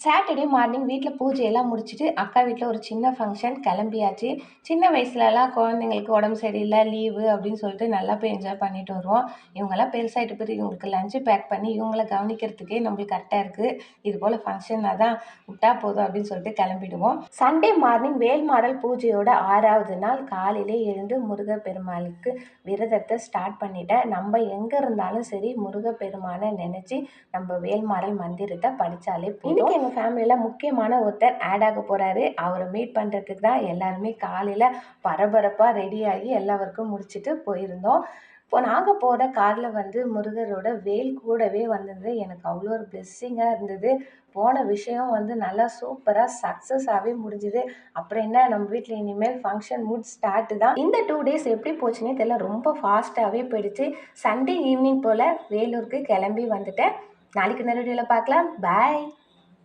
Saturday morning வீட்ல பூஜையெல்லாம் முடிச்சுட்டு, அக்கா வீட்ல ஒரு சின்ன ஃபங்ஷன் கிளம்பியாச்சு. சின்ன வயசுலலாம் குழந்தைங்களுக்கு உடம்பு சரியில்ல, லீவு அப்படின்னு சொல்லிட்டு நல்லா போய் என்ஜாய் பண்ணிட்டு வருவோம். இவங்கலாம் பெருசாயிட்ட பிறகு இவங்களுக்கு லஞ்ச் பேக் பண்ணி, இவங்கள கவனிக்கிறதுக்கே நம்மளுக்கு கரெக்ட்டா இருக்கு. இது போல ஃபங்ஷன்னா தான் விட்டா போதும் அப்படின்னு சொல்லிட்டு கிளம்பிடுவோம். சண்டே மார்னிங் வேல்மாறல் பூஜையோட 6வது நாள் காலையிலே எழுந்து முருகப்பெருமாளுக்கு விரதத்தை ஸ்டார்ட் பண்ணிட்டேன். நம்ம எங்க இருந்தாலும் சரி முருகப்பெருமானை நினைச்சு நம்ம வேல்மாறல் மந்திரத்தை படிச்சாலே போதும். எங்க ஃபேமிலியில முக்கியமான ஒருத்தர் ஆட் ஆக போறாரு. அவரை மீட் பண்றதுக்கு தான் எல்லாருமே காலையில பரபரப்பா ரெடி ஆகி எல்லா ஒர்க்கும் முடிச்சுட்டு போயிருந்தோம். இப்போ நாங்கள் போகிற காரில் வந்து முருகரோட வேல் கூடவே வந்திருந்தது. எனக்கு அவ்வளோ ஒரு பிளெஸ்ஸிங்காக இருந்தது. போன விஷயம் வந்து நல்லா சூப்பராக சக்ஸஸாகவே முடிஞ்சுது. அப்புறம் என்ன, நம்ம வீட்டில் இனிமேல் ஃபங்க்ஷன் மூட் ஸ்டார்ட் தான். இந்த 2 டேஸ் எப்படி போச்சுன்னே தெரியல, ரொம்ப ஃபாஸ்ட்டாகவே போயிடுச்சு. சண்டே ஈவினிங் போல் வேலூருக்கு கிளம்பி வந்துட்டேன். நாளைக்கு நல்ல வீடியோவில் பார்க்கலாம். பாய்.